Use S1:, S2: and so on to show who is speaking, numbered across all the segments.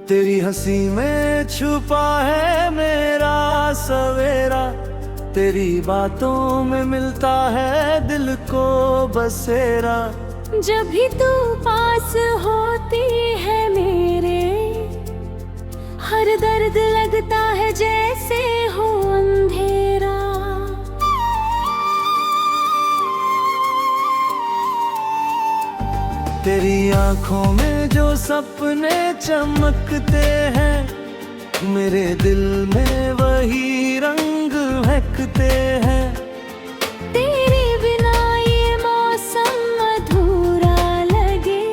S1: तेरी हंसी में छुपा है मेरा सवेरा, तेरी बातों में मिलता है दिल को बसेरा।
S2: जब भी तू पास होती है मेरे, हर दर्द लगता है जैसे हो अंधेरा।
S1: तेरी आंखों में जो सपने चमकते हैं, मेरे दिल में वही रंग महकते हैं।
S2: तेरे बिना ये मौसम अधूरा लगे,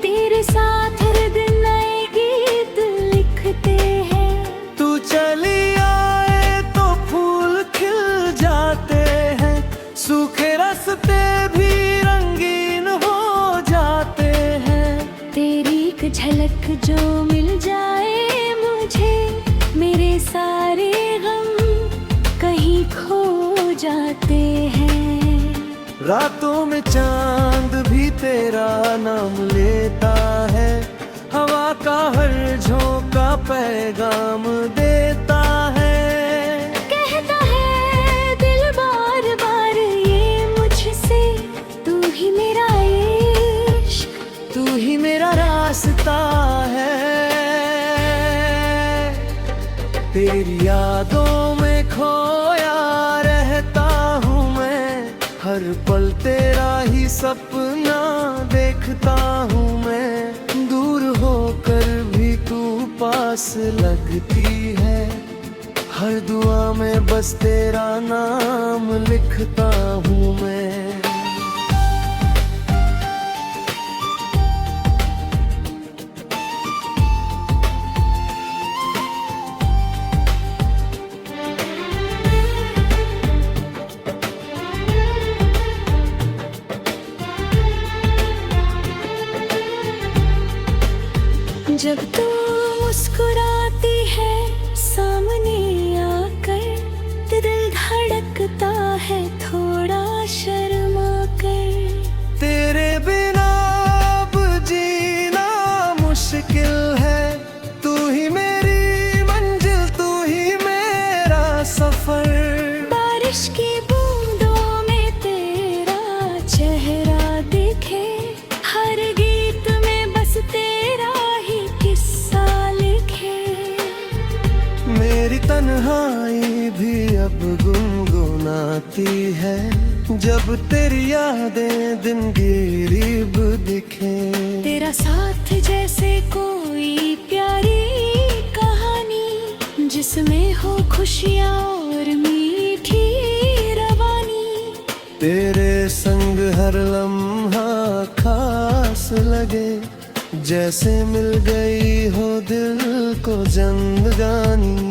S2: तेरे साथ हर दिन नए गीत लिखते हैं।
S1: तू चली आए तो फूल खिल जाते हैं, सूखे रास्ते भी रंगीन हो जाते हैं।
S2: तेरी एक झलक जो मिल जाए मुझे, मेरे सारे गम कहीं खो जाते हैं।
S1: रातों में चांद भी तेरा नाम लेता है, हवा का हर झोंका पैगाम देता है।
S2: कहता है दिल बार बार ये मुझसे, तू ही मेरा इश्क,
S1: तू ही मेरा रास्ता है। तेरी यादों में खोया रहता हूँ मैं, हर पल तेरा ही सपना देखता हूँ मैं। दूर होकर भी तू पास लगती है, हर दुआ में बस तेरा नाम लिखता हूँ मैं।
S2: जब तू मुस्कुराती है सामने आकर, तो दिल धड़कता है थोड़ा शर्मा कर।
S1: तेरे बिना अब जीना मुश्किल है, तू ही मेरी मंजिल, तू ही मेरा सफर।
S2: बारिश की बूंदों में तेरा चेहरा दिखे, हर गीत में बस तेरा ही किस्सा लिखे।
S1: मेरी तन्हाई भी अब गुनगुनाती है, जब तेरी यादें दिन गिरीब दिखे।
S2: तेरा साथ जैसे कोई प्यारी कहानी, जिसमें हो खुशियाँ और मीठी रवानी।
S1: तेरे संग हर लम्हा खास लगे, जैसे मिल गई हो दिल को जिंदगानी।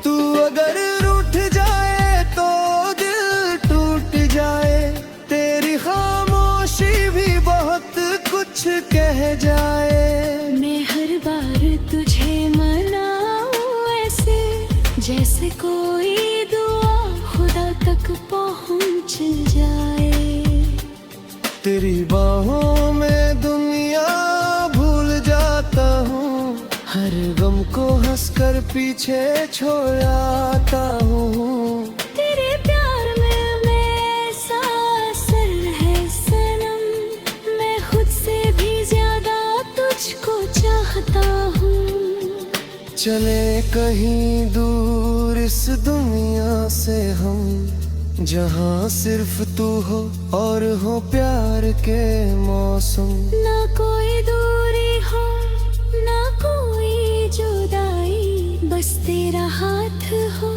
S1: तू अगर रूठ जाए तो दिल टूट जाए, तेरी खामोशी भी बहुत कुछ कह जाए।
S2: मैं हर बार तुझे मनाऊं ऐसे, जैसे कोई दुआ खुदा तक पहुंच जाए।
S1: तेरी बाहों में दुनिया भूल जाता हूँ, हर गम को हंसकर पीछे छोड़ आता हूँ।
S2: तेरे प्यार में ऐसा असर है सनम, मैं खुद से भी ज्यादा तुझको चाहता हूँ।
S1: चले कहीं दूर इस दुनिया से हम, जहाँ सिर्फ तू हो और हो प्यार के मौसम।
S2: ना कोई दूरी हो ना कोई जुदाई, बस तेरा हाथ हो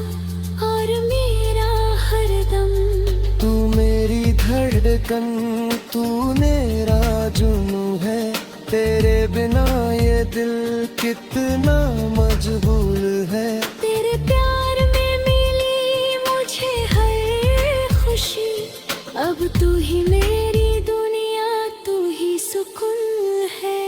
S2: और मेरा हरदम।
S1: तू मेरी धड़कन, तू मेरा जुनू है, तेरे बिना ये दिल कितना मजबूर है।
S2: तेरे प्यार में मिली मुझे हर खुशी, अब तू ही मेरी दुनिया, तू ही सुकून है।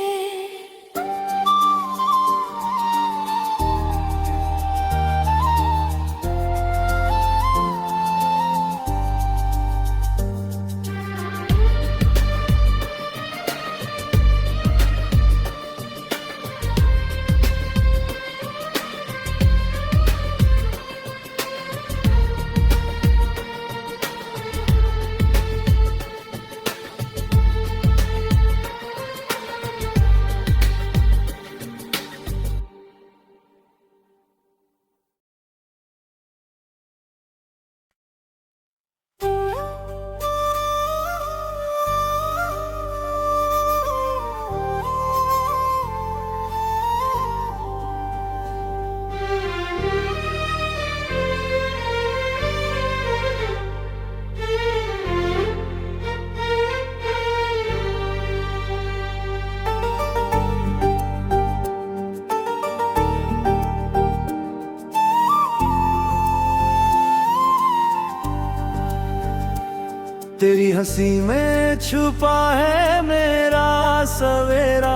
S1: तेरी हंसी में छुपा है मेरा सवेरा,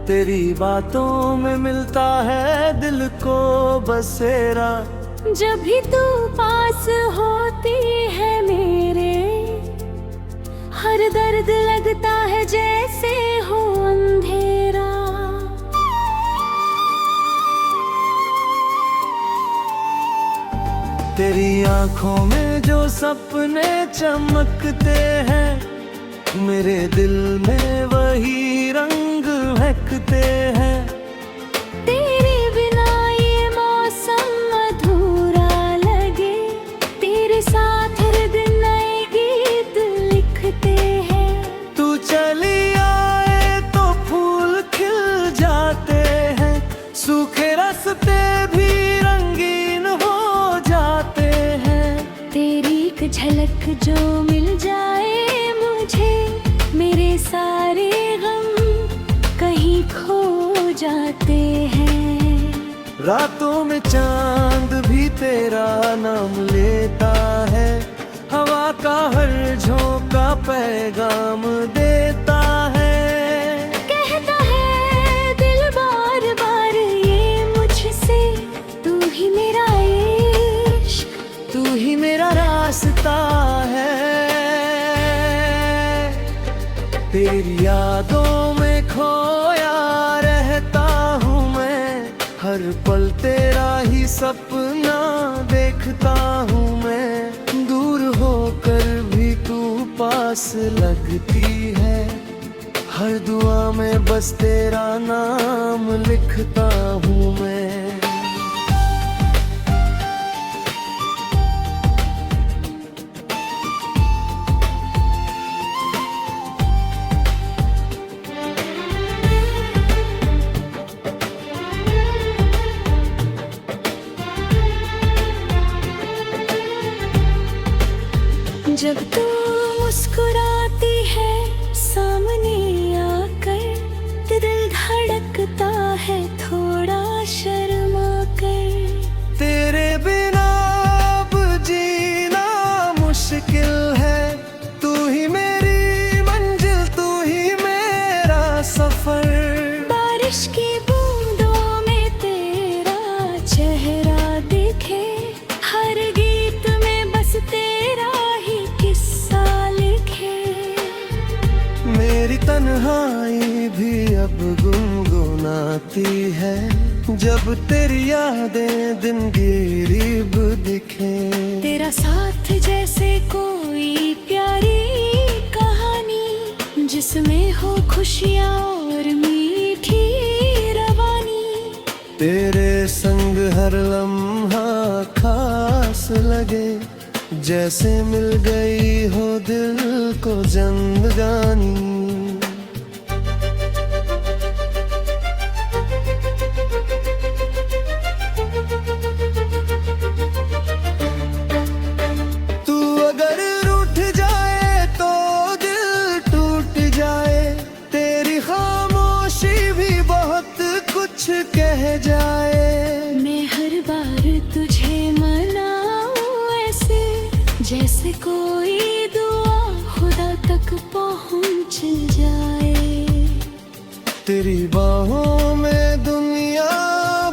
S1: तेरी बातों में मिलता है दिल को बसेरा।
S2: जब भी तू पास होती है मेरे, हर दर्द लगता है जैसे हो अंधेरा।
S1: तेरी आंखों में जो सपने चमकते हैं, मेरे दिल में वही रंग महकते हैं।
S2: तेरे बिना ये मौसम अधूरा लगे, तेरे साथ हर दिन नए गीत लिखते हैं।
S1: तू चली आए तो फूल खिल जाते हैं, सूखे रास्ते भी रंगीन हो जाते हैं।
S2: तेरी एक झलक जो मिल जाए मुझे, मेरे सारे गम कहीं खो जाते हैं।
S1: रातों में चांद भी तेरा नाम लेता है, हवा का हर झोंका पैगाम देता है।
S2: कहता है दिल बार बार ये मुझसे, तू ही मेरा इश्क,
S1: तू ही मेरा रास्ता है। तेरी यादों में खोया रहता हूँ मैं, हर पल तेरा ही सपना देखता हूँ मैं। दूर होकर भी तू पास लगती है, हर दुआ में बस तेरा नाम लिखता हूँ मैं।
S2: जब तू मुस्कुराती है सामने आकर, तो दिल धड़कता है थोड़ा शर्मा कर।
S1: तेरे बिना अब जीना मुश्किल है, तू ही मेरी मंजिल, तू ही मेरा सफर।
S2: बारिश की बूंदों में तेरा चेहरा दिखे, हर गीत में बस तेरा ही किस्सा लिखे।
S1: मेरी तन्हाई भी अब गुनगुनाती है, जब तेरी यादें दिन गिरीब दिखे।
S2: तेरा साथ जैसे कोई प्यारी कहानी, जिसमें हो खुशियाँ और मीठी रवानी।
S1: तेरे संग हर लम्हा खास लगे, जैसे मिल गई हो दिल को जिंदगानी। तू अगर रूठ जाए तो दिल टूट जाए, तेरी खामोशी भी बहुत कुछ कह जाए।
S2: मैं हर बार तुझे मनाऊं ऐसे, जैसे कोई दुआ खुदा तक पहुंच जाए।
S1: तेरी बाहों में दुनिया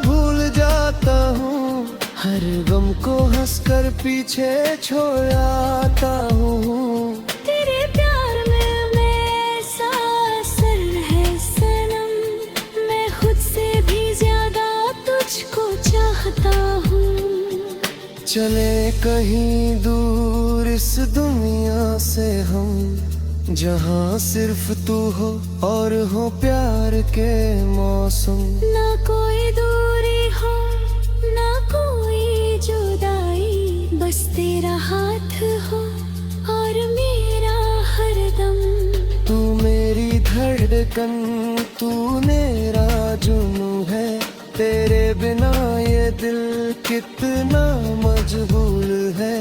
S1: भूल जाता हूँ, हर गम को हंसकर पीछे छोड़ आता हूँ।
S2: तेरे प्यार में ऐसा असर है सनम, मैं खुद से भी ज्यादा तुझको चाहता हूँ।
S1: चले कहीं दूर इस दुनिया से हम, जहाँ सिर्फ तू हो और हो प्यार के मौसम।
S2: ना कोई दूरी हो ना कोई जुदाई, बस तेरा हाथ हो और मेरा हरदम।
S1: तू मेरी धड़कन, तू मेरा जुनू है, तेरे बिना ये दिल कितना मजबूर है।